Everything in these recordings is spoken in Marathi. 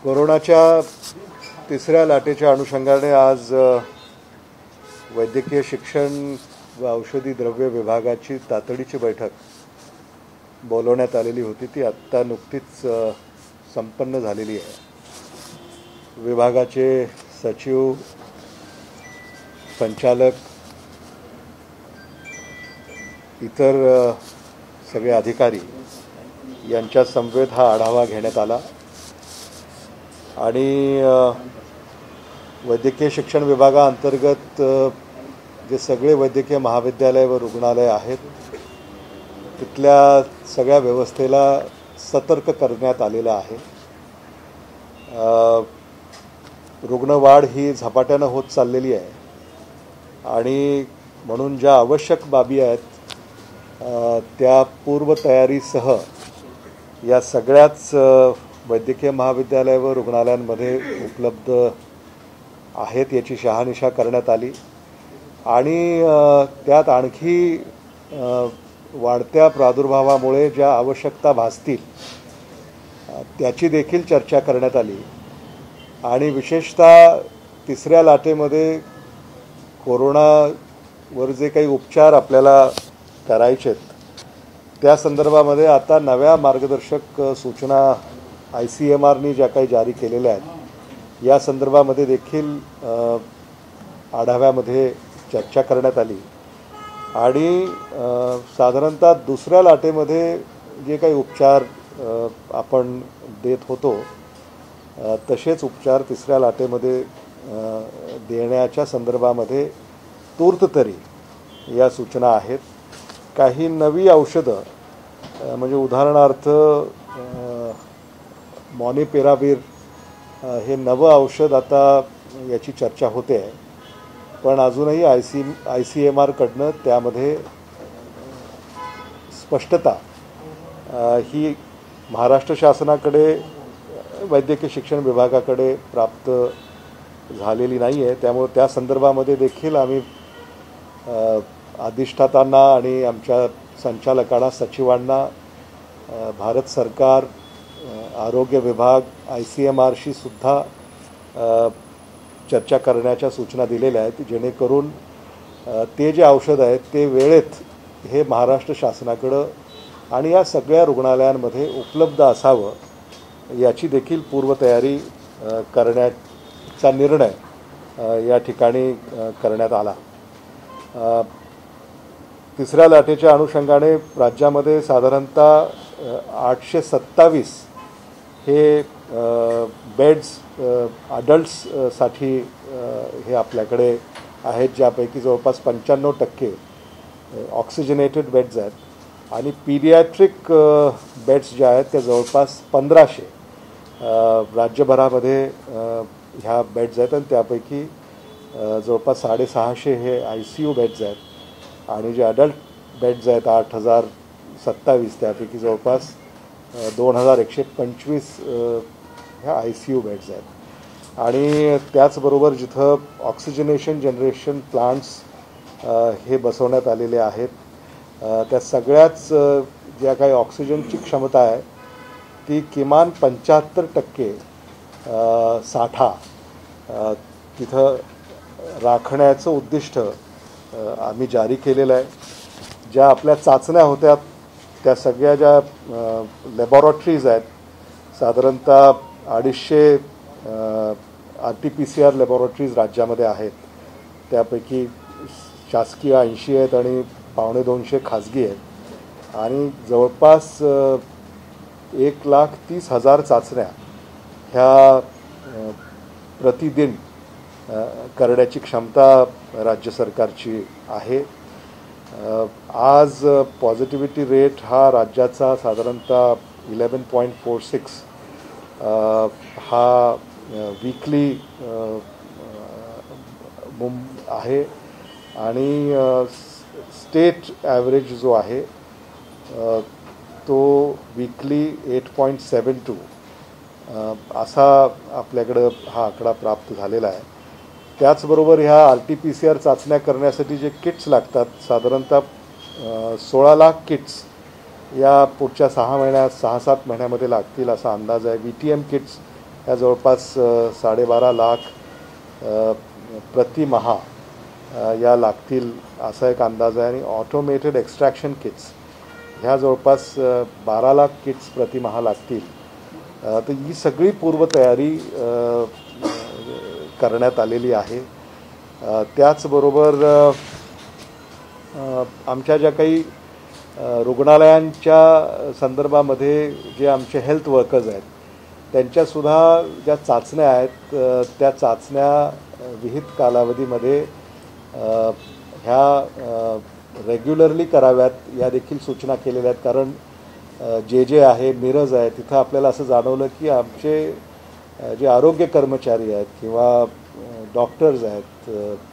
कोरोनाच्या तिसऱ्या लाटेच्या अनुषंगाने आज वैद्यकीय शिक्षण व औषधी द्रव्य विभागाची तातडीची बैठक बोलवण्यात आलेली होती. ती आत्ता नुकतीच संपन्न झालेली आहे. विभागाचे सचिव, संचालक, इतर सगळे अधिकारी यांच्या समवेत हा आढावा घेण्यात आला आणि वैद्यकीय शिक्षण विभागाअंतर्गत जे सगळे वैद्यकीय महाविद्यालय व रुग्णालय आहेत तिथल्या सगळ्या व्यवस्थेला सतर्क करण्यात आलेलं आहे. रुग्णवाढ ही झपाट्यानं होत चाललेली आहे आणि म्हणून ज्या आवश्यक बाबी आहेत त्या पूर्वतयारीसह या सगळ्याच वैद्यकीय महाविद्यालय व रुग्णालयांमध्ये उपलब्ध आहेत याची शहानिशा करण्यात आली आणि त्यात आणखी वाढत्या प्रादुर्भावामुळे ज्या आवश्यकता भासतील त्याची देखील चर्चा करण्यात आली आणि विशेषतः तिसऱ्या लाटेमध्ये कोरोनावर जे काही उपचार आपल्याला करायचे आहेत त्या संदर्भामध्ये आता नव्या मार्गदर्शक सूचना ICMRनी ज्या काही जारी केलेल्या आहेत या संदर्भामध्ये देखील आढाव्यामध्ये चर्चा करण्यात आली आणि साधारणतः दुसऱ्या लाटेमध्ये जे काही उपचार आपण देत होतो तसेच उपचार तिसऱ्या लाटेमध्ये देण्याच्या संदर्भामध्ये तूर्त तरी या सूचना आहेत. काही नवी औषधं म्हणजे उदाहरणार्थ मॉनिपिराविर हे नवं औषध आता याची चर्चा होते आहे, पण अजूनही ICMR त्यामध्ये स्पष्टता ही महाराष्ट्र शासनाकडे वैद्यकीय शिक्षण विभागाकडे प्राप्त झालेली नाही आहे. त्यामुळे त्या संदर्भामध्ये देखील आम्ही अधिष्ठातांना आणि आमच्या संचालकांना, सचिवांना भारत सरकार, आरोग्य विभाग, ICMRशी सुद्धा चर्चा करण्याच्या सूचना दिलेल्या आहेत जेणेकरून ते जे औषध आहेत ते वेळेत हे महाराष्ट्र शासनाकडं आणि या सगळ्या रुग्णालयांमध्ये उपलब्ध असावं याची देखील पूर्वतयारी करण्याचा निर्णय या ठिकाणी करण्यात आला. तिसऱ्या लाटेच्या अनुषंगाने राज्यामध्ये साधारणतः 827 हे बेड्स अडल्ट्ससाठी हे आपल्याकडे आहेत, ज्यापैकी जवळपास 95% ऑक्सिजनेटेड बेड्स आहेत आणि पीडियाट्रिक बेड्स ज्या आहेत त्या जवळपास 1500 राज्यभरामध्ये ह्या बेड्स आहेत आणि त्यापैकी जवळपास 650 हे ICU बेड्स आहेत आणि जे अडल्ट बेड्स आहेत 8027 त्यापैकी जवळपास 2125 ह्या ICU बेड्स आहेत आणि त्याचबरोबर जिथं ऑक्सिजनेशन जनरेशन प्लांट्स हे बसवण्यात आलेले आहेत त्या सगळ्याच ज्या काही ऑक्सिजनची क्षमता आहे ती किमान 75% साठा तिथं राखण्याचं उद्दिष्ट आम्ही जारी केलेलं आहे. ज्या आपल्या चाचण्या होत्या त्या सगळ्या ज्या लॅबॉरेटरीज आहेत साधारणतः 250 RT-PCR लॅबॉरेटरीज राज्यामध्ये आहेत, त्यापैकी शासकीय 80 आहेत आणि 250 खाजगी आहेत आणि जवळपास 1,30,000 चाचण्या ह्या प्रतिदिन करण्याची क्षमता राज्य सरकारची आहे. आज पॉझिटिव्हिटी रेट हा राज्याचा साधारणतः 11.46 हा वीकली आहे आणि स्टेट ॲव्हरेज जो आहे तो वीकली 8.72 असा आपल्याकडं हा आकडा प्राप्त झालेला आहे. त्याचबरोबर ह्या RT-PCR चाचण्या करण्यासाठी जे किट्स लागतात साधारणतः 16 लाख किट्स या पुढच्या 6 महिन्यात 6-7 महिन्यामध्ये लागतील असा अंदाज आहे. VTM किट्स ह्या जवळपास 12.5 लाख प्रतिमहा या लागतील असा एक अंदाज आहे. आणि ऑटोमेटेड एक्स्ट्रॅक्शन किट्स ह्या जवळपास 12 लाख किट्स प्रतिमहा लागतील. तर ही सगळी पूर्वतयारी करण्यात आलेली आहे. त्याचबरोबर आमच्या ज्या काही रुग्णालयांच्या संदर्भामध्ये जे आमचे हेल्थ वर्कर्स आहेत त्यांच्यासुद्धा ज्या चाचण्या आहेत त्या चाचण्या विहित कालावधीमध्ये ह्या रेग्युलरली कराव्यात या देखील सूचना केलेल्या आहेत. कारण जे आहे मिरज आहे तिथं आपल्याला असं जाणवलं की आमचे जे आरोग्य कर्मचारी आहेत किंवा डॉक्टर्स आहेत,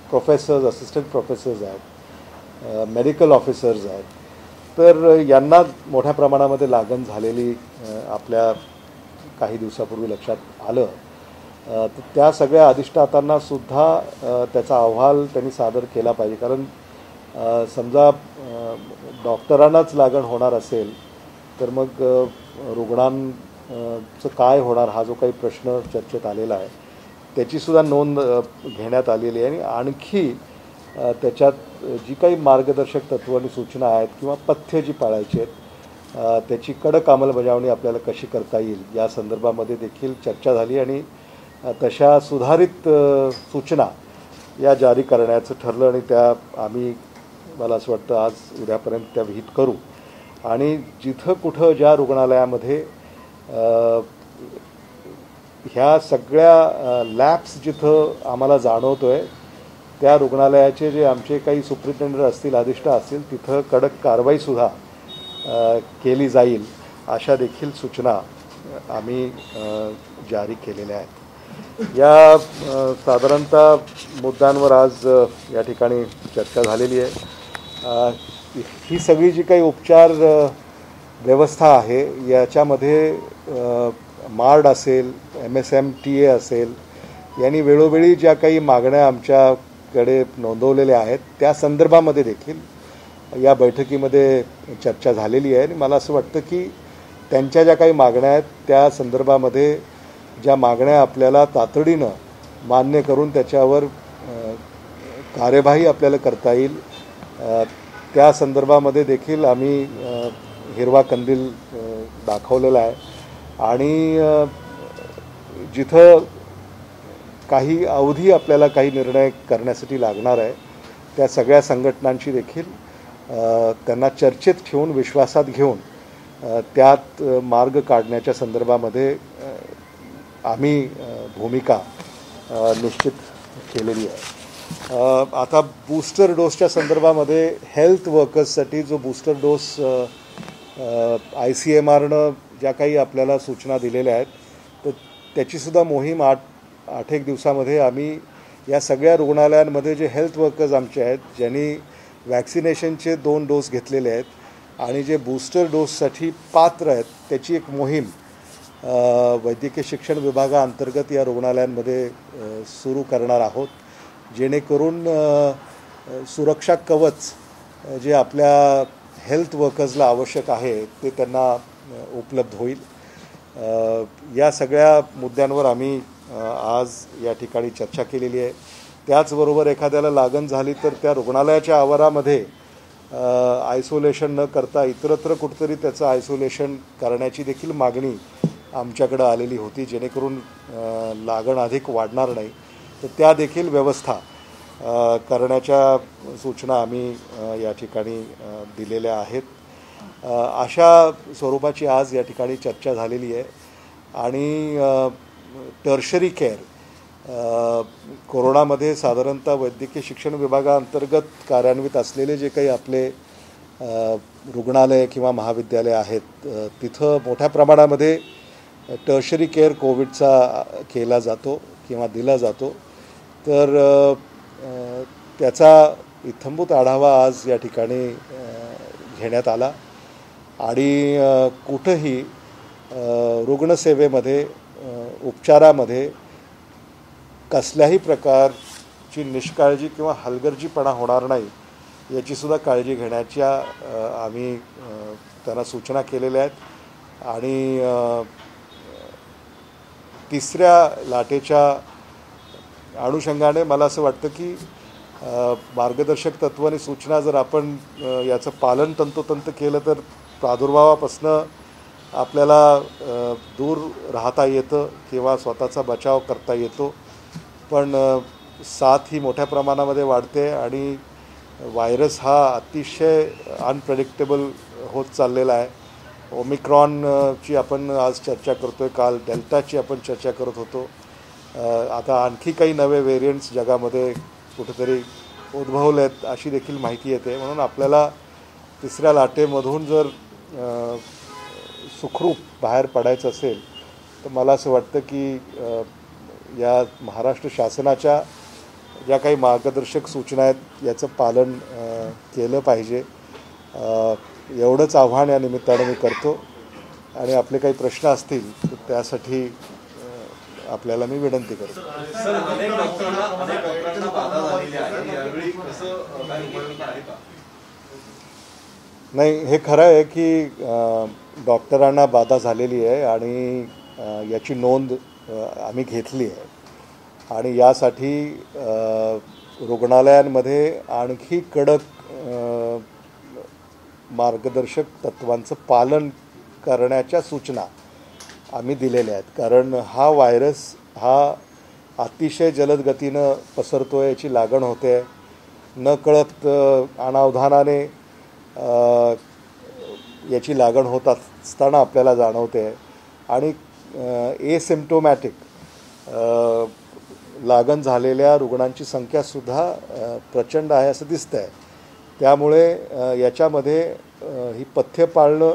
प्रोफेसर्स, असिस्टंट प्रोफेसर्स आहेत, मेडिकल ऑफिसर्स आहेत, तर यांना मोठ्या प्रमाणामध्ये लागण झालेली आपल्या काही दिवसापूर्वी लक्षात आलं. तर त्या सगळ्या अधिष्ठातांनासुद्धा त्याचा अहवाल त्यांनी सादर केला पाहिजे. कारण समजा डॉक्टरांनाच लागण होणार असेल तर मग रुग्णांचं काय होणार हा जो काही प्रश्न चर्चेत आलेला आहे त्याचीसुद्धा नोंद घेण्यात आलेली आहे. आणि आणखी त्याच्यात जी काही मार्गदर्शक तत्त्व आणि सूचना आहेत किंवा पथ्य जी पाळायची आहेत त्याची कडक अंमलबजावणी आपल्याला कशी करता येईल या संदर्भामध्ये देखील चर्चा झाली. आणि तशा सुधारित सूचना या जारी करण्याचं ठरलं. आणि त्या आम्ही मला असं वाटतं आज उद्यापर्यंत त्या विहित करू. आणि जिथं कुठं ज्या रुग्णालयामध्ये ह्या सगळ्या लॅब्स जिथं आम्हाला जाणवतो आहे त्या रुग्णालयाचे जे आमचे काही सुप्रिटेंडंट असतील, अधिष्ठा असतील, तिथं कडक कारवाईसुद्धा केली जाईल अशा देखील सूचना आम्ही जारी केलेल्या आहेत. या साधारणतः मुद्द्यांवर आज या ठिकाणी चर्चा झालेली आहे. ही सगळी जी काही उपचार व्यवस्था आहे याच्यामध्ये मार्ड असेल, MSMTA असेल, यांनी वेळोवेळी ज्या काही मागण्या आमच्याकडे नोंदवलेल्या आहेत त्या संदर्भामध्ये देखील या बैठकीमध्ये चर्चा झालेली आहे. आणि मला असं वाटतं की त्यांच्या ज्या काही मागण्या आहेत त्या संदर्भामध्ये ज्या मागण्या आपल्याला तातडीनं मान्य करून त्याच्यावर कार्यवाही आपल्याला करता येईल त्या संदर्भामध्ये देखील आम्ही हिरवा कंदील दाखवलेला आहे. आणि जिथं काही अवधी आपल्याला काही निर्णय करण्यासाठी लागणार आहे त्या सगळ्या संघटनांची देखील त्यांना चर्चेत ठेवून विश्वासात घेऊन त्यात मार्ग काढण्याच्या संदर्भामध्ये आम्ही भूमिका निश्चित केलेली आहे. आता बूस्टर डोसच्या संदर्भामध्ये हेल्थ वर्कर्ससाठी जो बूस्टर डोस ICMRनं ज्या काही आपल्याला सूचना दिलेल्या आहेत तर त्याचीसुद्धा मोहीम 8-1 दिवसामध्ये आम्ही या सगळ्या रुग्णालयांमध्ये जे हेल्थ वर्कर्स आमचे आहेत ज्यांनी वॅक्सिनेशनचे 2 डोस घेतलेले आहेत आणि जे बूस्टर डोससाठी पात्र आहेत त्याची एक मोहीम वैद्यकीय शिक्षण विभागाअंतर्गत या रुग्णालयांमध्ये सुरू करणार आहोत. जेणेकरून सुरक्षा कवच जे आपल्या हेल्थ वर्कर्सला आवश्यक आहे ते त्यांना उपलब्ध होईल. या सगळ्या मुद्द्यांवर आम्ही आज या ठिकाणी चर्चा केलेली आहे. त्याचबरोबर एखाद्याला लागण झाली तर त्या रुग्णालयाच्या आवारामध्ये आयसोलेशन न करता इतरत्र कुठेतरी त्याचं आयसोलेशन करण्याची देखील मागणी आमच्याकडं आलेली होती जेणेकरून लागण अधिक वाढणार नाही. तर त्या देखील व्यवस्था करण्याच्या सूचना आम्ही या ठिकाणी दिलेल्या आहेत. अशा स्वरूपाची आज या ठिकाणी चर्चा झालेली आहे. आणि टर्शरी केअर कोरोनामध्ये साधारणतः वैद्यकीय शिक्षण विभागाअंतर्गत कार्यान्वित असलेले जे काही आपले रुग्णालय किंवा महाविद्यालय आहेत तिथं मोठ्या प्रमाणामध्ये टर्शरी केअर कोविडचा केला जातो किंवा दिला जातो. तर त्याचा इत्थंभूत आढावा आज या ठिकाणी घेण्यात आला. आणि कुठंही रुग्णसेवेमध्ये उपचारामध्ये कसल्याही प्रकारची निष्काळजी किंवा हलगर्जीपणा होणार नाही याचीसुद्धा काळजी घेण्याच्या आम्ही त्यांना सूचना केलेल्या आहेत. आणि तिसऱ्या लाटेच्या अनुषंगाने मला असं वाटतं की मार्गदर्शक तत्व आणि सूचना जर आपण याचं पालन तंतोतंत केलं तर प्रादुर्भावापासून आपल्याला दूर राहता येतं किंवा स्वतःचा बचाव करता येतो. पण साथ ही मोठ्या प्रमाणामध्ये वाढते आणि व्हायरस हा अतिशय अनप्रेडिक्टेबल होत चाललेला आहे. ओमिक्रॉनची आपण आज चर्चा करतो आहे, काल डेल्टाची आपण चर्चा करत होतो. आता आणखी काही नवे व्हेरियंट्स जगामध्ये कुठेतरी उद्भवले आहेत अशी देखील माहिती येते. म्हणून आपल्याला तिसऱ्या लाटेमधून जर सुखरूप बाहेर पडायचं असेल तर मला असं वाटतं की या महाराष्ट्र शासनाच्या ज्या काही मार्गदर्शक सूचना आहेत याचं पालन केलं पाहिजे. एवढंच आव्हान या निमित्तानं मी करतो आणि आपले काही प्रश्न असतील तर त्यासाठी आपल्याला मी विनंती करतो. नाही, हे खरं आहे की डॉक्टरांना बाधा झालेली आहे आणि याची नोंद आम्ही घेतली आहे आणि यासाठी रुग्णालयांमध्ये आणखी कडक मार्गदर्शक तत्वांचं पालन करण्याच्या सूचना आम्ही दिलेल्या आहेत. कारण हा व्हायरस हा अतिशय जलद गतीनं पसरतो आहे, याची लागण होते, नकळत अनावधानाने याची लागण होत असताना आपल्याला जाणवते आणि एसिम्प्टोमॅटिक लागण झालेल्या रुग्णांची संख्यासुद्धा प्रचंड आहे असं दिसतं आहे. त्यामुळे याच्यामध्ये ही पथ्य पाळणं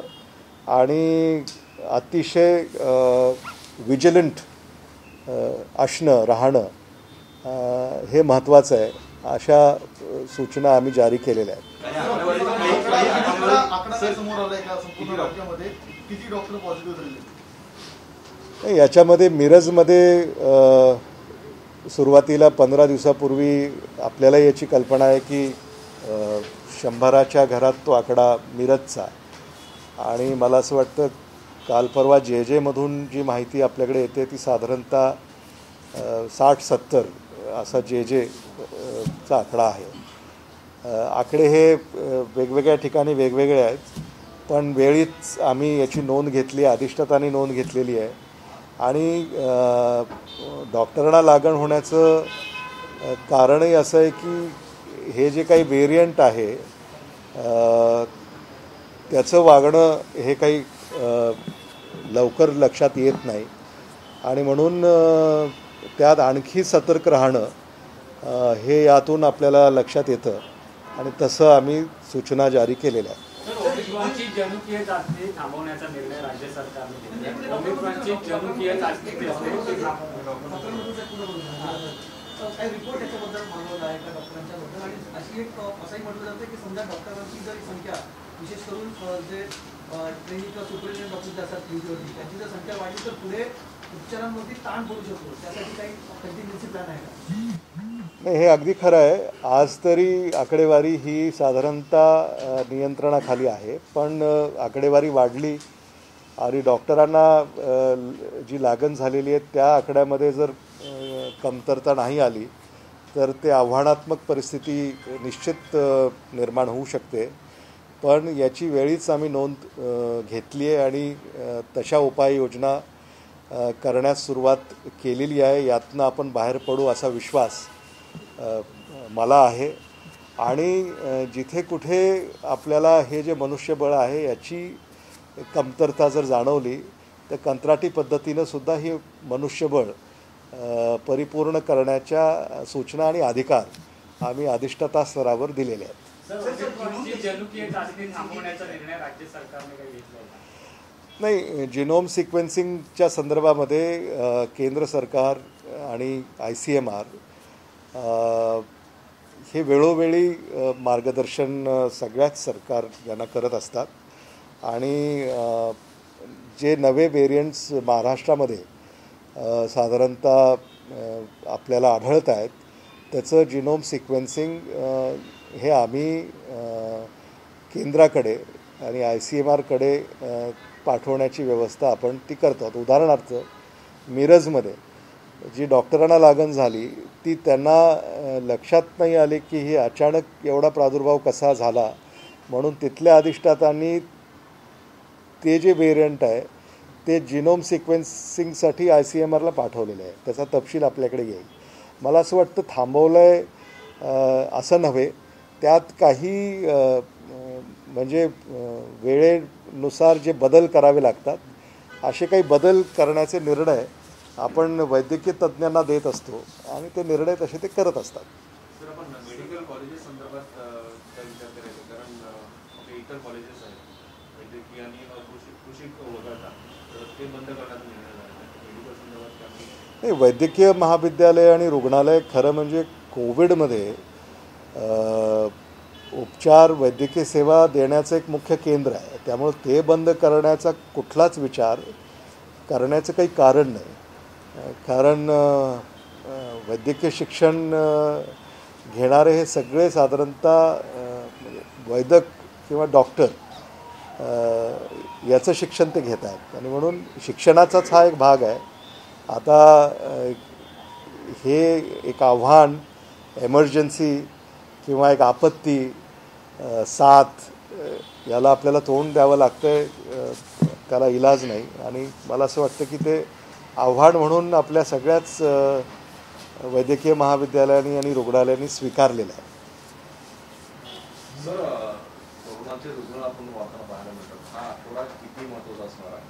आणि अतिशय विजिलंट राहणं हे महत्त्वाचं आहे. अशा सूचना आम्ही जारी केलेल्या आहेत. याच्यामध्ये मिरजमध्ये सुरुवातीला 15 दिवसापूर्वी आपल्याला याची कल्पना आहे की 100च्या घरात तो आकडा मिरजचा आणि मला असं वाटतं काल परवा जे जी माहिती आपल्याकडे येते ती साधारणतः 60-70 असा चा आकडा आहे. आकडे हे वेगवेगळ्या ठिकाणी वेगवेगळे आहेत, पण वेळीच आम्ही याची नोंद घेतली, अधिष्ठातांनी नोंद घेतलेली आहे आणि डॉक्टरांना लागण होण्याचं कारणही असं आहे की हे जे काही व्हेरियंट आहे त्याचं वागणं हे काही लवकर लक्षात येत नाही आणि म्हणून त्यात आणखी सतर्क राहणं हे यातून आपल्याला लक्षात येतं आणि तसं आम्ही सूचना जारी केलेल्या आहेत. ओमिक्रॉनची जनुकीय चाचणी थांबवण्याचा निर्णय राज्य सरकारने घेतला. ओमिक्रॉनची जनुकीय चाचणी काही रिपोर्ट याच्याबद्दल मागवला आहे का डॉक्टरांच्याबद्दल आणि अशी एक असंही म्हटलं जातं की समजा डॉक्टरांची जर संख्या विशेष करून जे ट्रेनिंग सुपरिटेंडेंट डॉक्टर जे असतात ड्युटीवरती त्यांची जर संख्या वाढली तर पुढे उपचारांवरती ताण पडू शकतो. त्यासाठी काही कंटिन्युएन्सी प्लॅन आहे का? नाही, हे अगदी खरं आहे. आज तरी आकडेवारी ही साधारणतः नियंत्रणाखाली आहे, पण आकडेवारी वाढली आणि डॉक्टरांना जी लागण झालेली आहे त्या आकड्यामध्ये जर कमतरता नाही आली तर ते आव्हानात्मक परिस्थिती निश्चित निर्माण होऊ शकते. पण याची वेळीच आम्ही नोंद घेतली आहे आणि तशा उपाययोजना करण्यास सुरुवात केलेली आहे. यातनं आपण बाहेर पडू असा विश्वास मला आहे आणि जिथे कुठे आपल्याला हे जे मनुष्यबळ आहे याची कमतरता जर जाणवली तर कंत्राटी पद्धतीनं सुद्धा ही मनुष्यबळ परिपूर्ण करण्याच्या सूचना आणि अधिकार आम्ही अधिष्ठाता स्तरावर दिलेले आहेत. नाही, जिनोम सिक्वेन्सिंगच्या संदर्भामध्ये केंद्र सरकार आणि ICMR हे वेळोवेळी मार्गदर्शन सगळ्याच सरकार यांना करत असतात आणि जे नवे व्हेरियंट्स महाराष्ट्रामध्ये साधारणतः आपल्याला आढळत आहेत त्याचं जिनोम सिक्वेन्सिंग हे आम्ही केंद्राकडे आणि ICMRकडे पाठवण्याची व्यवस्था आपण ती करतो. उदाहरणार्थ मिरजमध्ये जी डॉक्टरांना लागण झाली ती त्यांना लक्षात नाही आले की ही अचानक एवढा प्रादुर्भाव कसा झाला, म्हणून तिथल्या अधिष्ठातांनी ते जे व्हेरियंट आहे ते जिनोम सिक्वेन्सिंगसाठी ICMRला पाठवलेलं आहे. त्याचा तपशील आपल्याकडे येईल. मला असं वाटतं थांबवलं आहे असं नव्हे, त्यात काही म्हणजे वेळेनुसार जे बदल करावे लागतात असे काही बदल करण्याचे निर्णय आपण वैद्यकीय तज्ज्ञांना देत असतो आणि ते निर्णय तसे ते करत असतात. सर, आपण मेडिकल कॉलेजेस संदर्भात काय विचार करायचा, कारण आपले इतर कॉलेजेस आहेत वैद्यकीय आणि कृषी वगळता, तर ते बंद करण्याचा निर्णय झाला मेडिकल संदर्भात काय? नाही, वैद्यकीय महाविद्यालय आणि रुग्णालय खरं म्हणजे कोविडमध्ये उपचार वैद्यकीय सेवा देण्याचं एक मुख्य केंद्र आहे. त्यामुळे ते बंद करण्याचा कुठलाच विचार करण्याचं काही कारण नाही. कारण वैद्यकीय शिक्षण घेणारे हे सगळे साधारणतः वैद्यक किंवा डॉक्टर याचं शिक्षण ते घेत आहेत आणि म्हणून शिक्षणाचाच हा एक भाग आहे. आता हे एक आव्हान, एमर्जन्सी किंवा एक आपत्ती, साथ, याला आपल्याला तोंड द्यावं लागतं आहे, त्याला इलाज नाही. आणि मला असं वाटतं की ते आव्हान म्हणून आपल्या सगळ्याच वैद्यकीय महाविद्यालयांनी आणि रुग्णालयांनी स्वीकारलेलं आहे. सर, कोरोनाचे रुग्ण आपण वाढताना पाहायला मिळतात, हा आठवडा किती महत्त्वाचा असणार आहे?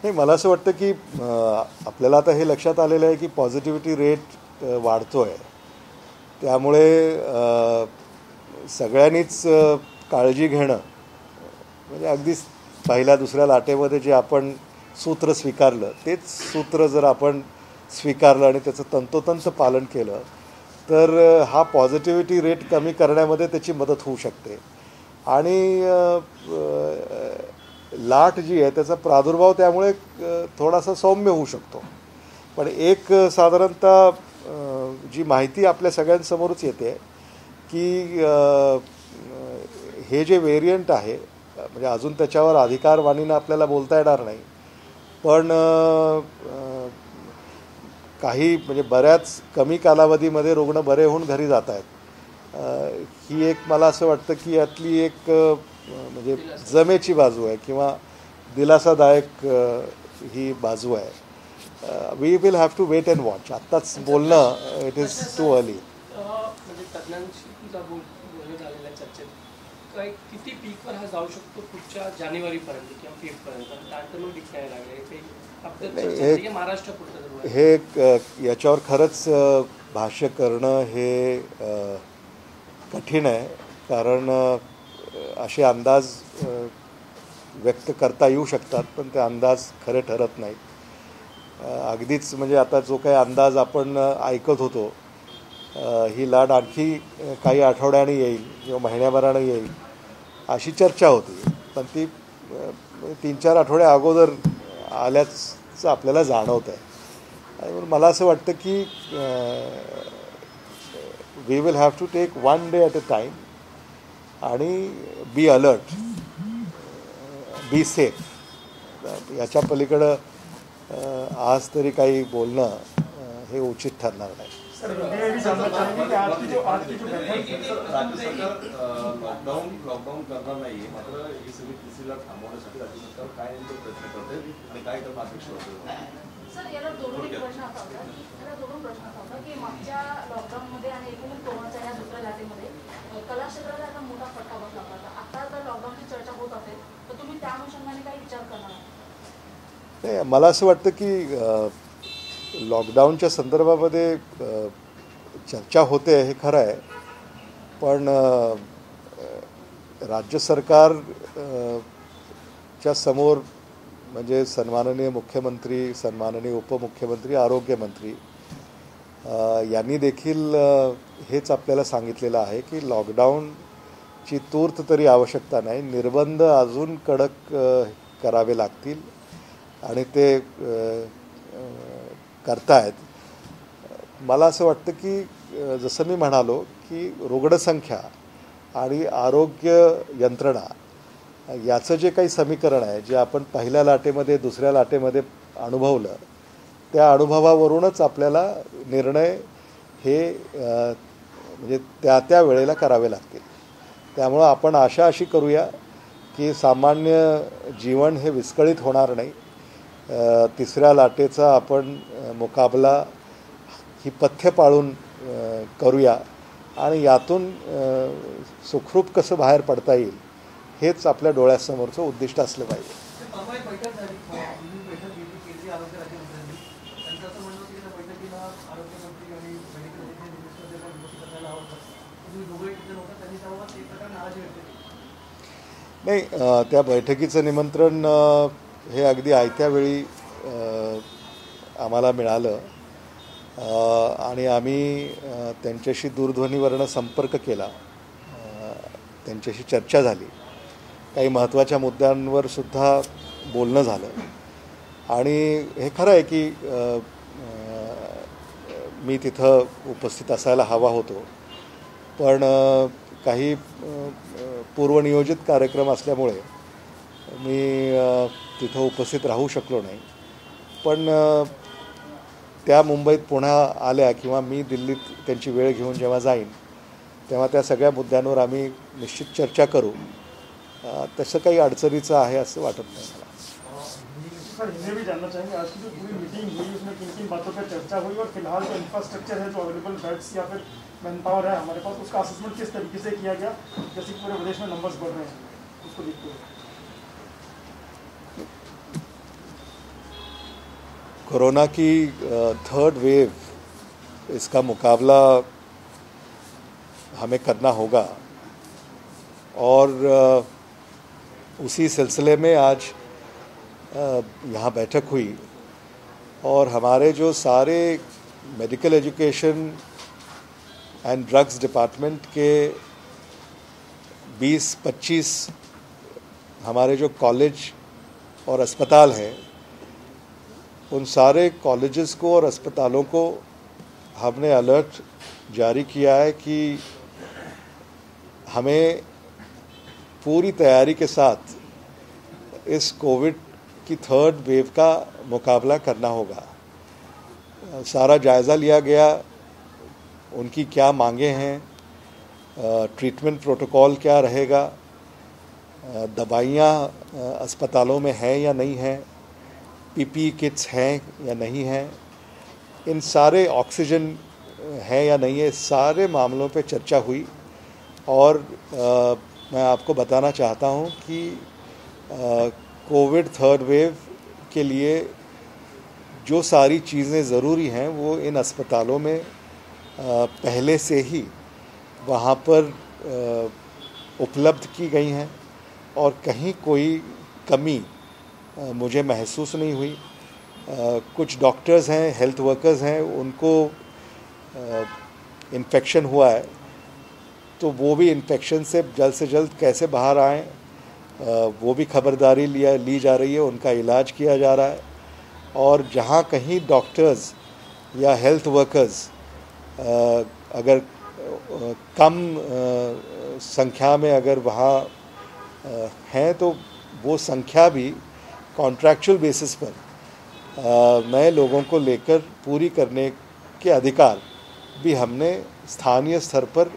नाही, मला असं वाटतं की आपल्याला आता हे लक्षात आलेलं आहे की पॉझिटिव्हिटी रेट वाढतो आहे. त्यामुळे सगळ्यांनीच काळजी घेणं, म्हणजे अगदीच पहिल्या दुसऱ्या लाटेमध्ये जे आपण सूत्र स्वीकारलं तेच सूत्र जर आपण स्वीकारलं आणि त्याचं तंतोतंत पालन केलं तर हा पॉझिटिव्हिटी रेट कमी करण्यामध्ये त्याची मदत होऊ शकते. आणि लाट जी आहे त्याचा प्रादुर्भाव त्यामुळे थोडासा सौम्य होऊ शकतो. पण एक साधारणतः जी माहिती आपल्या सगळ्यांसमोरच येते की हे जे व्हेरियंट आहे, म्हणजे अजून त्याच्यावर अधिकारवाणीनं आपल्याला बोलता येणार नाही, पण काही म्हणजे बऱ्याच कमी कालावधीमध्ये रुग्ण बरे होऊन घरी जात आहेत. ही एक मला असं वाटतं की यातली एक म्हणजे जमेची बाजू आहे किंवा दिलासादायक ही बाजू आहे. We will have to wait and watch. आत्ताच बोलणं इट इज टू अर्ली. म्हणजे तज्ञांशी तुझा बोलणं झालेल्या चर्चेत काय किती पीकवर हा जाऊ शकतो पुढच्या जानेवारीपर्यंत किंवा फेब्रुवारीपर्यंत, त्यानंतर मग डिक्लाइन लागले काही महाराष्ट्रापुरतं हे याच्यावर खरंच भाष्य करणं हे कठीण आहे. कारण असे अंदाज व्यक्त करता येऊ शकतात पण ते अंदाज खरे ठरत नाहीत. अगदीच म्हणजे आता जो काही अंदाज आपण ऐकत होतो, ही लाट आणखी काही आठवड्याने येईल किंवा महिन्याभराने येईल अशी चर्चा होती, पण ती 3-4 आठवडे अगोदर आल्याचं आपल्याला जाणवत आहे. आणि मला असं वाटतं की we will have to take one day at a time आणि बी अलर्ट, बी सेफ. याच्या पलीकडं आज तरी काही बोलणं हे उचित ठरणार नाही. राज्य सरकार लॉकडाऊन करणार नाही, मात्र ही सगळी तिसरी लाट थांबवण्यासाठी राज्य सरकार काय नेमके प्रयत्न करते आणि काय करणं अपेक्षित होतं? सर, याला जोडून एक प्रश्न असा होता की मागच्या लॉकडाऊनमध्ये आणि एकूण कोरोनाच्या या दुसऱ्या लाटेमध्ये कला क्षेत्राला आता मोठा फटका बसला होता. आता जर लॉकडाऊनची चर्चा होत असेल तर तुम्ही त्या अनुषंगाने काही विचार करणार? नाही, मला असं वाटतं की लॉकडाऊनच्या संदर्भामध्ये चर्चा होते हे खरं आहे, पण राज्य सरकार च्या समोर म्हणजे सन्माननीय मुख्यमंत्री, सन्माननीय उपमुख्यमंत्री, आरोग्यमंत्री यांनी देखील हेच आपल्याला सांगितलेलं आहे की लॉकडाऊनची तूर्त तरी आवश्यकता नाही, निर्बंध अजून कडक करावे लागतील आणि ते करतायत. मला असं वाटतं की जसं मी म्हणालो की रुग्णसंख्या आणि आरोग्य यंत्रणा याचं जे काही समीकरण आहे, जे आपण पहिल्या लाटेमध्ये दुसऱ्या लाटेमध्ये अनुभवलं, त्या अनुभवावरूनच आपल्याला निर्णय हे म्हणजे त्या वेळेला करावे लागतील. त्यामुळं आपण आशा अशी करूया की सामान्य जीवन हे विस्कळीत होणार नाही. तिसऱ्या लाटेचा आपण मुकाबला ही पथ्य पाळून करूया आणि यातून सुखरूप कसं बाहेर पडता येईल हेच आपल्या डोळ्यासमोरचं उद्दिष्ट असलं पाहिजे. परवा एक बैठक झाली, बैठक घेतली केंद्रीय आरोग्य राज्यमंत्र्यांनी. त्यांचं असं म्हणणं होतं की त्या बैठकीला आरोग्यमंत्री आणि मेडिकल मिनिस्टर पण उपस्थित असायला हवं होतं. तुम्ही दोघंही तिथे नव्हता, त्यांनी त्याबाबत एक प्रकार नाराजी व्यक्त केली. नाही, त्या बैठकीचं निमंत्रण हे अगदी आयत्या वेळी आम्हाला मिळालं आणि आम्ही त्यांच्याशी दूरध्वनीवरनं संपर्क केला, त्यांच्याशी चर्चा झाली, काही महत्त्वाच्या मुद्द्यांवर सुद्धा बोलणं झालं. आणि हे खरं आहे की मी तिथं उपस्थित असायला हवा होतो, पण काही पूर्वनियोजित कार्यक्रम असल्यामुळे मी तिथं उपस्थित राहू शकलो नाही. पण त्या मुंबईत पुन्हा आल्या किंवा मी दिल्लीत त्यांची वेळ घेऊन जेव्हा जाईन तेव्हा त्या सगळ्या मुद्द्यांवर आम्ही निश्चित चर्चा करू. तसं काही अडचणीचं आहे असं वाटत नाही मला. सर, इन्हें भी जानना चाहेंगे, आज की जो पूरी मीटिंग हुई उसमें किन किन बातों पर चर्चा हुई और फिलहाल जो इंफ्रास्ट्रक्चर है, जो अवेलेबल बेड्स या फिर मैन पावर है हमारे पास, उसका असेसमेंट किस तरीके से किया गया, जैसे कि पूरे प्रदेश में नंबर्स बढ़ रहे हैं, उसको देखते हुए. कोरोना की थर्ड वेव, इसका मुकाबला हमें करना होगा और उसी सिलसिले में आज यहाँ बैठक हुई और हमारे जो सारे medical education and drugs department के 20-25 हमारे जो कॉलेज और अस्पताल हैं, उन सारे कॉलेजेस को और अस्पतालों को हमने अलर्ट जारी किया है कि हमें पूरी तैयारी के साथ इस कोविड की थर्ड वेव का मुकाबला करना होगा. सारा जायज़ा लिया गया, उनकी क्या मांगे हैं, ट्रीटमेंट प्रोटोकॉल क्या रहेगा, दवाइयाँ अस्पतालों में हैं या नहीं हैं, पीपी किट्स हैं या नहीं हैं, इन सारे ऑक्सीजन है या नहीं है, सारे मामलों पे चर्चा हुई. और मैं आपको बताना चाहता हूँ कि कोविड थर्ड वेव के लिए जो सारी चीज़ें ज़रूरी हैं वो इन अस्पतालों में पहले से ही वहाँ पर उपलब्ध की गई हैं और कहीं कोई कमी मुझे महसूस नहीं हुई. कुछ डॉक्टर्स हैं, हेल्थ वर्कर्स हैं, उनको इन्फेक्शन हुआ है, तो वो भी इन्फेक्शन से जल्द कैसे बाहर आएँ, वो भी खबरदारी ली जा रही है, उनका इलाज किया जा रहा है. और जहाँ कहीं डॉक्टर्स या हेल्थ वर्कर्स अगर कम संख्या में अगर वहाँ हैं, तो वो संख्या भी कॉन्ट्रैक्चुअल बेसिस पर नए लोगों को लेकर पूरी करने के अधिकार भी हमने स्थानीय स्तर पर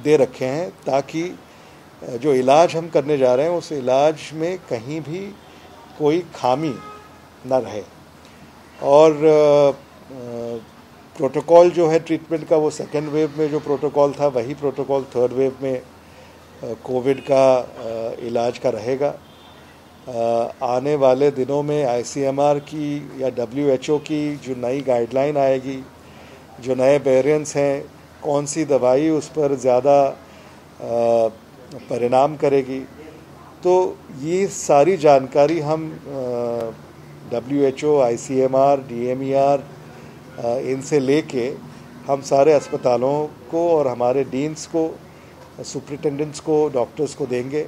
दे रखे हैं, ताकि जो इलाज हम करने जा रहे हैं उस इलाज में कहीं भी कोई खामी न रहे. और प्रोटोकॉल जो है ट्रीटमेंट का, वो सेकेंड वेव में जो प्रोटोकॉल था वही प्रोटोकॉल थर्ड वेव में कोविड का इलाज का रहेगा. आने वाले दिनों में ICMR की या WHO की जो नई गाइडलाइन आएगी, जो नए वेरिएंट्स हैं, कौन सी दवाई उस पर ज़्यादा परिणाम करेगी, तो ये सारी जानकारी हम WHO, ICMR, DMER इनसे लेके हम सारे अस्पतालों को और हमारे डीन्स को, सुपरिटेंडेंट्स को, डॉक्टर्स को देंगे.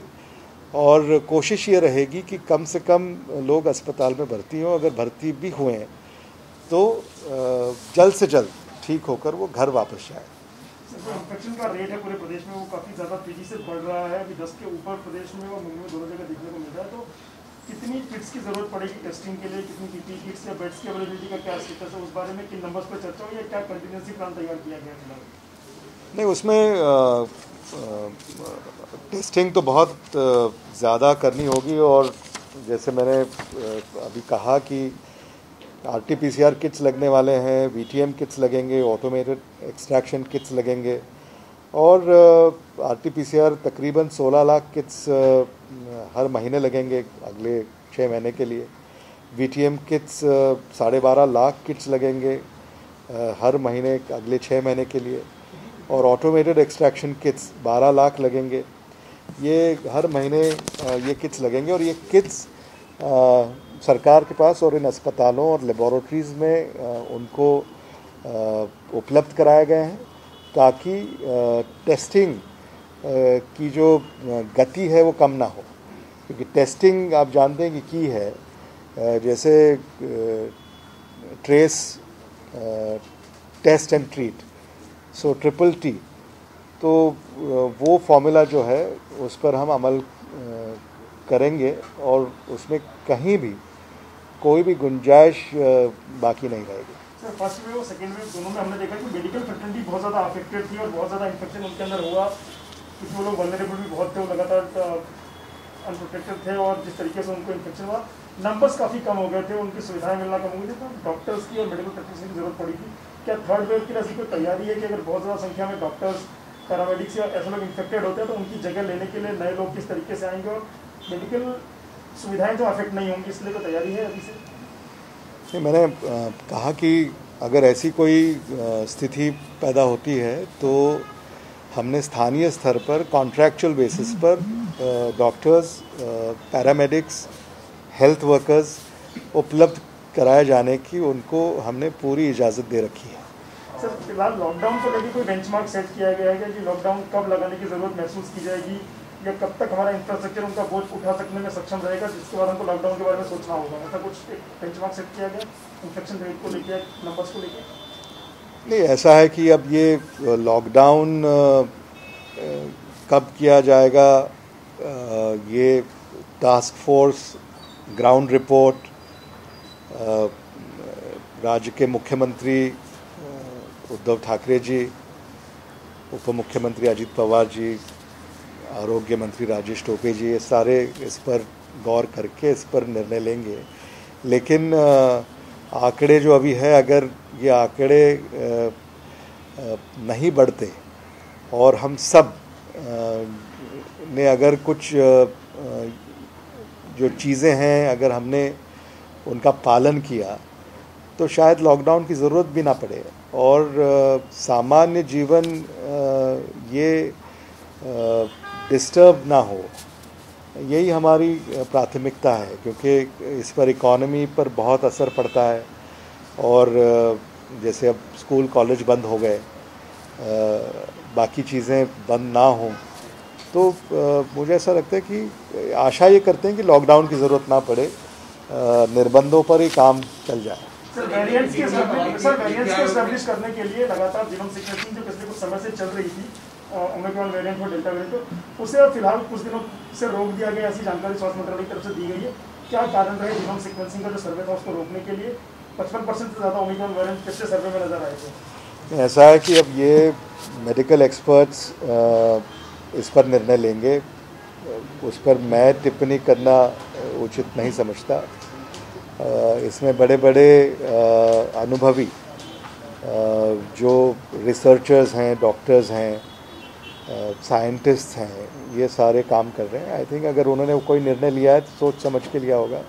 और कोशिश ये रहेगी कि कम से कम लोग अस्पताल में भर्ती हों. अगर भर्ती भी हुए हैं तो जल्द से जल्द ठीक होकर वो घर वापस जाए. इन्फेक्शन का रेट है पूरे प्रदेश में वो काफ़ी ज़्यादा तेजी से बढ़ रहा है, अभी 10 के ऊपर प्रदेश में और मुंबई में दोनों जगह देखने को मिल रहा है। तो कितनी किट्स की ज़रूरत पड़ेगी टेस्टिंग के लिए, कितनी पीपीई किट्स या बेड्स की अवेलेबिलिटी का क्या स्टेटस है, उस बारे में किन नंबर्स पर चर्चा हुई या क्या कंटिजेंसी प्लान तैयार किया गया फिलहाल? नहीं, उसमें टेस्टिंग तो बहुत ज़्यादा करनी होगी और जैसे मैंने अभी कहा कि RT-PCR किट्स लगने वाले हैं, VTM किट्स लगेंगे, ऑटोमेटेड एक्सट्रैक्शन किट्स लगेंगे और RT-PCR तकरीबन 16 लाख किट्स हर महीने लगेंगे अगले 6 महीने के लिए। VTM किट्स 12.5 लाख किट्स लगेंगे हर महीने अगले 6 महीने के लिए और ऑटोमेटेड एक्सट्रैक्शन किट्स 12 लाख लगेंगे। ये हर महीने ये किट्स लगेंगे और ये किट्स सरकार के पास और इन अस्पतालों और लेबोरेटरीज़ में उनको उपलब्ध कराए गए हैं ताकि टेस्टिंग की जो गति है वो कम ना हो, क्योंकि टेस्टिंग आप जानते हैं कि की है जैसे trace, test and treat, so TTT, तो वो फॉर्मूला जो है उस पर हम अमल करेंगे और उसमें कहीं भी कोई भी गुंजाइश बाकी नहीं रहेगी। सर, फर्स्ट वेव और सेकेंड वेव दोनों में हमने देखा कि मेडिकल फैकल्टी बहुत ज़्यादा अफेक्टेड थी और बहुत ज़्यादा इन्फेक्शन उनके अंदर हुआ, क्योंकि वो लोग वल्नरेबल भी बहुत थे, वो लगातार अनप्रोटेक्टेड थे और जिस तरीके से उनको इन्फेक्शन हुआ नंबर्स काफ़ी कम हो गए थे, उनकी सुविधाएं मिलना कम हो गई थी, तो डॉक्टर्स की और मेडिकल प्रैक्टिस की जरूरत पड़ी थी। क्या थर्ड वेव की ऐसी कोई तैयारी है कि अगर बहुत ज़्यादा संख्या में डॉक्टर्स, पैरामेडिक्स या ऐसे लोग इन्फेक्टेड होते हैं तो उनकी जगह लेने के लिए नए लोग किस तरीके से आएंगे और मेडिकल सुविधाएं जो अफेक्ट नहीं होंगी, इसलिए कोई तैयारी है अभी से? नहीं, मैंने कहा कि अगर ऐसी कोई स्थिति पैदा होती है तो हमने स्थानीय स्तर पर कॉन्ट्रैक्चुअल बेसिस पर डॉक्टर्स, पैरामेडिक्स, हेल्थ वर्कर्स उपलब्ध कराए जाने की उनको हमने पूरी इजाज़त दे रखी है। सर, फिलहाल लॉकडाउन को लेकर कोई बेंचमार्क सेट किया गया है कि लॉकडाउन कब लगाने की ज़रूरत महसूस की जाएगी या कब तक हमारा इंफ्रास्ट्रक्चर उनका बोझ उठा सकने में सक्षम रहेगा, जिसके बाद हमको लॉकडाउन के बारे में सोचना होगा? ऐसा कुछ एक बेंचमार्क सेट किया गया इन्फेक्शन रेट को लेकर, नंबर्स को लेकर? नहीं, ऐसा है कि अब ये लॉकडाउन कब किया जाएगा, ये टास्क फोर्स, ग्राउंड रिपोर्ट, राज्य के मुख्यमंत्री उद्धव ठाकरे जी, उप मुख्यमंत्री अजित पवार जी, आरोग्य मंत्री राजेश टोपे जी, ये सारे इस पर गौर करके इस पर निर्णय लेंगे। लेकिन आंकड़े जो अभी है, अगर ये आंकड़े नहीं बढ़ते और हम सब ने अगर कुछ जो चीज़ें हैं अगर हमने उनका पालन किया तो शायद लॉकडाउन की ज़रूरत भी ना पड़े और सामान्य जीवन ये डिस्टर्ब ना हो। यही हमारी प्राथमिकता है, क्योंकि इस पर इकॉनमी पर बहुत असर पड़ता है और जैसे अब स्कूल कॉलेज बंद हो गए, बाकी चीज़ें बंद ना हों, तो मुझे ऐसा लगता है कि आशा ये करते हैं कि लॉकडाउन की ज़रूरत ना पड़े, निर्बंधों पर ही काम चल जाए। सर, वेरिएंट्स के एस्टैब्लिश करने के लिए लगातार जीनोम सीक्वेंसिंग जो पिछले कुछ समय से चल रही थी, ओमिक्रॉन वेरिएंट और डेल्टा वेरिएंट, उसे फिलहाल कुछ दिनों से रोक दिया गया, ऐसी जानकारी स्वास्थ्य मंत्रालय की तरफ से दी गई है। क्या कारण रहे जीनोम सीक्वेंसिंग का जो सर्वे था उसको रोकने के लिए? 55% से ज़्यादा ओमिक्रॉन वेरिएंट पिछले सर्वे में नजर आए थे। ऐसा है कि अब ये मेडिकल एक्सपर्ट्स इस पर निर्णय लेंगे, उस पर मैं टिप्पणी करना उचित नहीं समझता। इसमें बड़े बड़े अनुभवी जो रिसर्चर्स हैं, डॉक्टर्स हैं, साइंटिस्ट हैं, ये सारे काम कर रहे हैं। आई थिंक अगर उन्होंने कोई निर्णय लिया है तो सोच समझ के लिया होगा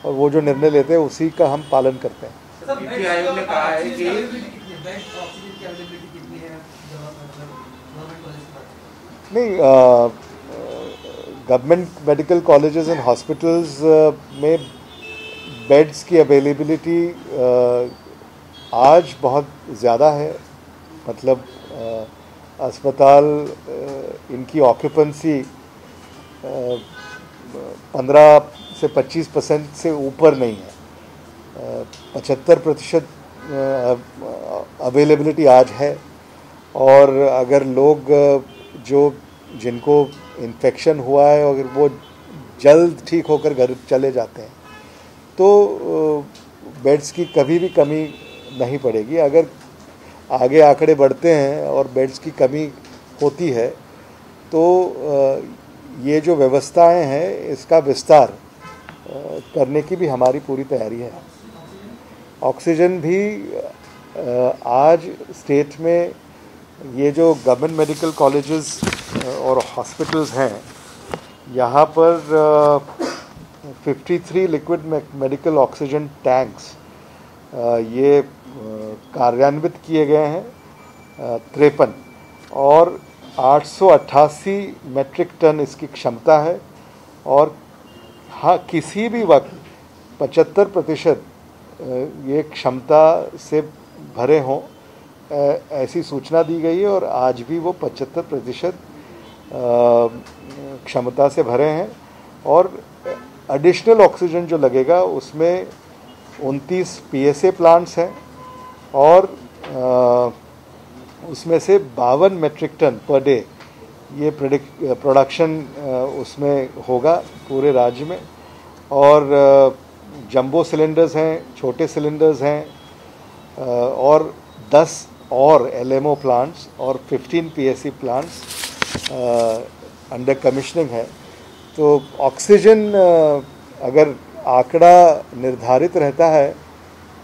और वो जो निर्णय लेते हैं उसी का हम पालन करते हैं। नीति आयोग ने कहा है कि नहीं, government medical colleges end hospitals में बेड्स की अवेलेबिलिटी आज बहुत ज़्यादा है, मतलब अस्पताल इनकी ऑक्यूपेंसी 15 से 25% से ऊपर नहीं है। 75% अवेलेबिलिटी आज है और अगर लोग जिनको इन्फेक्शन हुआ है अगर वो जल्द ठीक होकर घर चले जाते हैं तो बेड्स की कभी भी कमी नहीं पड़ेगी। अगर आगे आंकड़े बढ़ते हैं और बेड्स की कमी होती है तो ये जो व्यवस्थाएं हैं इसका विस्तार करने की भी हमारी पूरी तैयारी है। ऑक्सीजन भी आज स्टेट में ये जो गवर्नमेंट मेडिकल कॉलेजेस और हॉस्पिटल्स हैं यहाँ पर 53 लिक्विड मेडिकल ऑक्सीजन टैंक्स ये कार्यान्वित किए गए हैं 53 और 888 मेट्रिक टन इसकी क्षमता है। और हाँ, किसी भी वक्त 75% ये क्षमता से भरे हों ऐसी सूचना दी गई है और आज भी वो 75% क्षमता से भरे हैं। और एडिशनल ऑक्सीजन जो लगेगा उसमें 29 PSA प्लांट्स हैं और उसमें से 52 मेट्रिक टन पर डे ये प्रोडक्शन उसमें होगा पूरे राज्य में। और जंबो सिलेंडर्स हैं, छोटे सिलेंडर्स हैं और 10 और LMO प्लांट्स और 15 PSC प्लांट्स अंडर कमिश्निंग है। तो ऑक्सीजन अगर आंकड़ा निर्धारित रहता है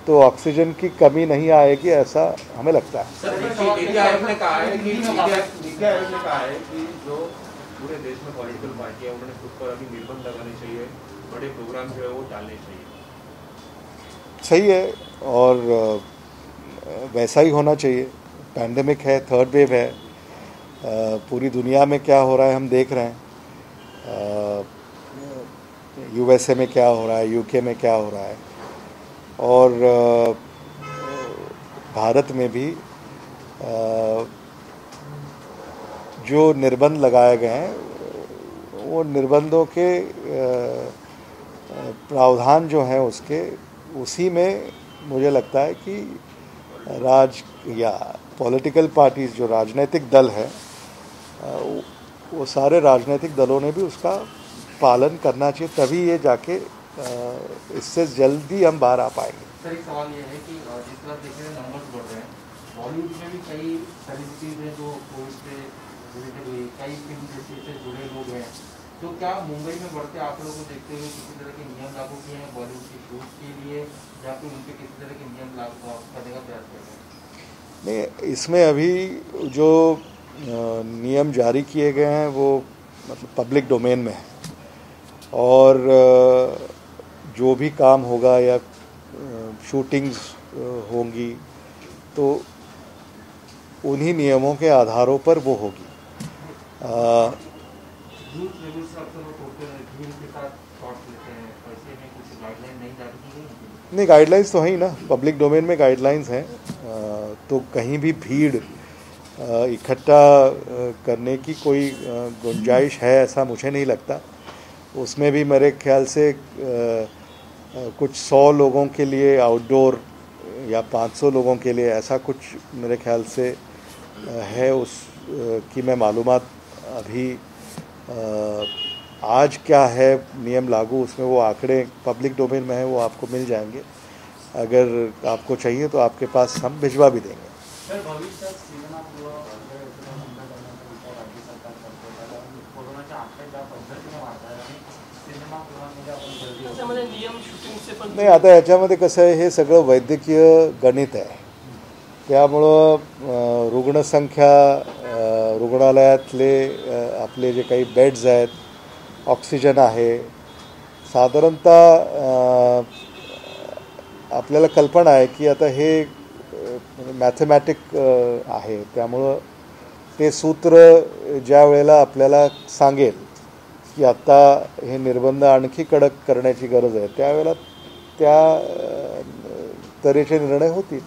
तो ऑक्सीजन की कमी नहीं आएगी ऐसा हमें लगता है। सर, नीति आयोग ने कहा है कि जो पूरे देश में पॉलिटिकल पार्टियां उन्होंने खुद पर अभी निर्बंध लगाने चाहिए, बड़े प्रोग्राम जो है वो टालने चाहिए। सही है और वैसा ही होना चाहिए। पैंडेमिक है, थर्ड वेव है, पूरी दुनिया में क्या हो रहा है हम देख रहे हैं। USA में क्या हो रहा है, UK में क्या हो रहा है और भारत में भी जो निर्बंध लगाए गए हैं वो निर्बंधों के प्रावधान जो हैं उसके उसी में मुझे लगता है कि पॉलिटिकल पार्टीज जो राजनीतिक दल है वो सारे राजनीतिक दलों ने भी उसका पालन करना चाहिए, तभी ये जाके इससे जल्दी हम बाहर आ पाएंगे। सर, एक सवाल ये है कि जिस तरह देख रहे हैं नंबर्स बढ़ रहे हैं, बॉलीवुड में भी कई सेलिब्रिटीज हैं जो कोविड से रिलेटेड हुई, कई फिल्म इंडस्ट्री से जुड़े लोग हैं। तो क्या मुंबई में बढ़ते आंकड़ों को देखते हुए किसी तरह के नियम लागू किए हैं बॉलीवुड की शूट के लिए या फिर उन पर किसी तरह के नियम लागू करने का प्रयास कर रहे हैं? नहीं, इसमें अभी जो नियम जारी किए गए हैं वो मतलब पब्लिक डोमेन में है और जो भी काम होगा या शूटिंग्स होंगी तो उन्हीं नियमों के आधारों पर वो होगी। नहीं, गाइडलाइंस तो है ही ना, पब्लिक डोमेन में गाइडलाइंस हैं तो कहीं भी भीड़ इकट्ठा करने की कोई गुंजाइश है ऐसा मुझे नहीं लगता। उसमें भी मेरे ख्याल से कुछ 100 लोगों के लिए आउटडोर या 500 लोगों के लिए ऐसा कुछ मेरे ख्याल से है। उस की मैं मालूमात अभी आज क्या है नियम लागू उसमें वो आंकड़े पब्लिक डोमेन में है, वो आपको मिल जाएंगे। अगर आपको चाहिए तो आपके पास हम भिजवा भी देंगे। सर, भविष्यात सिनेमागृह राज्य सरकार करते आहे, कारण कोरोनाच्या आकडे ज्या पद्धतीने वाढत आहेत आणि सिनेमागृहांमध्ये आपण गर्दी होते. त्याच्यामध्ये नियम शूटिंगचे पण नाही, आता याच्यामध्ये कसं आहे, हे सगळं वैद्यकीय गणित आहे, त्यामुळं रुग्णसंख्या, रुग्णालयातले आपले जे काही बेड्स आहेत, ऑक्सिजन आहे, साधारणतः आपल्याला कल्पना आहे की आता हे मॅथमॅटिक आहे, त्यामुळं ते सूत्र ज्या वेळेला आपल्याला सांगेल की आता हे निर्बंध आणखी कडक करण्याची गरज आहे त्यावेळेला त्या तऱ्हेचे निर्णय होतील।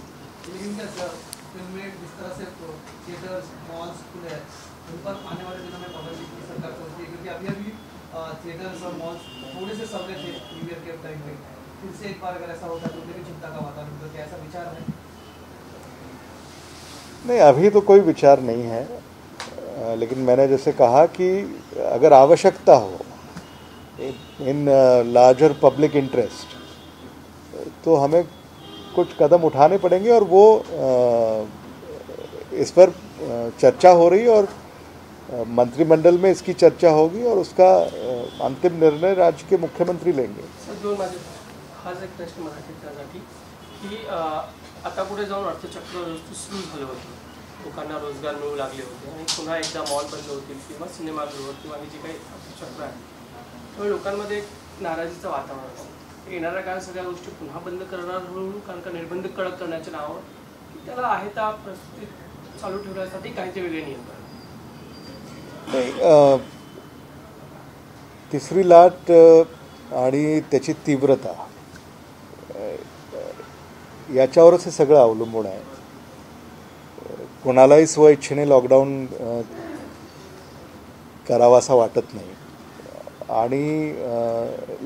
थिएटर्स और मॉल्स थोड़े से सब थे न्यू ईयर के टाइम पे, फिर से एक बार अगर ऐसा होता है तो उनमें भी चिंता का वातावरण, तो क्या ऐसा विचार है? नहीं, अभी तो कोई विचार नहीं है, लेकिन मैंने जैसे कहा कि अगर आवश्यकता हो इन लार्जर पब्लिक इंटरेस्ट तो हमें कुछ कदम उठाने पड़ेंगे, और वो इस पर चर्चा हो रही है और मंत्रिमंडल में इसकी चर्चा होगी और उसका अंतिम निर्णय राज्य के मुख्यमंत्री लेंगे. सर, दोन माझे हाच एक प्रश्न मराठीत त्यासाठी की आता पुढे जाऊन अर्थचक्र व्यवस्थित सुरू झालं होतं, लोकांना रोजगार मिळू लागले होते आणि पुन्हा एकदा मॉल बंद होतील किंवा सिनेमागृह किंवा जे काही अर्थचक्र आहे त्यामुळे लोकांमध्ये एक नाराजीचं वातावरण असतं. येणाऱ्या काळात सगळ्या गोष्टी पुन्हा बंद करणार हळूहळू, कारण का निर्बंध कडक करण्याच्या नावावर की त्याला आहे त्या परिस्थितीत चालू ठेवण्यासाठी काही ते वेगळे नियम करतात. नाही, तिसरी लाट आणि त्याची तीव्रता याच्यावरच हे सगळं अवलंबून आहे. कोणालाही स्वइच्छेने लॉकडाऊन करावासा वाटत नाही, आणि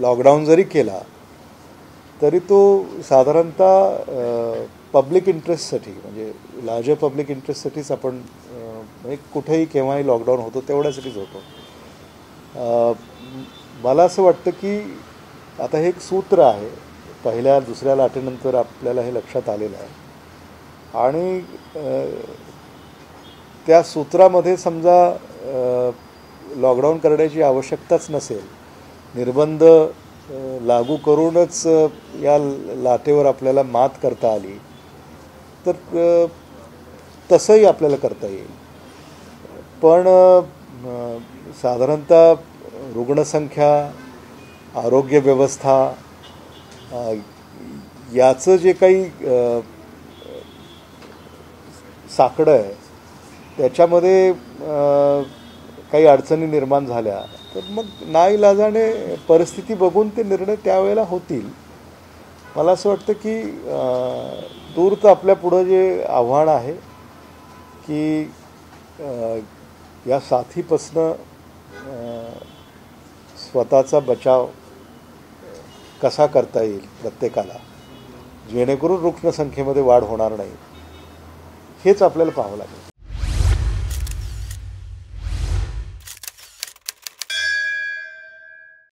लॉकडाऊन जरी केला तरी तो साधारणतः पब्लिक इंटरेस्टसाठी, म्हणजे लार्जर पब्लिक इंटरेस्टसाठीच आपण म्हणजे कुठेही केव्हाही लॉकडाऊन होतो तेवढ्यासाठीच होतो. मला असं वाटतं की आता हे एक सूत्र आहे, पहिल्या दुसऱ्या लाटेनंतर आपल्याला हे लक्षात आलेलं आहे, आणि त्या सूत्रामध्ये समजा लॉकडाऊन करण्याची आवश्यकताच नसेल, निर्बंध लागू करूनच या लाटेवर आपल्याला मात करता आली तर तसंही आपल्याला करता येईल. पण साधारणतः रुग्णसंख्या, आरोग्य व्यवस्था याचं जे काही साकडं आहे त्याच्यामध्ये काही अडचणी निर्माण झाल्या तर मग नाईलाजाने परिस्थिती बघून ते निर्णय त्यावेळेला होतील. मला असं वाटतं की दूर आपल्या पुढं जे आव्हान आहे की या साथीपासनं स्वतःचा बचाव कसा करता येईल प्रत्येकाला, जेणेकरून रुग्णसंख्येमध्ये वाढ होणार नाही, हेच आपल्याला पाहावं लागेल.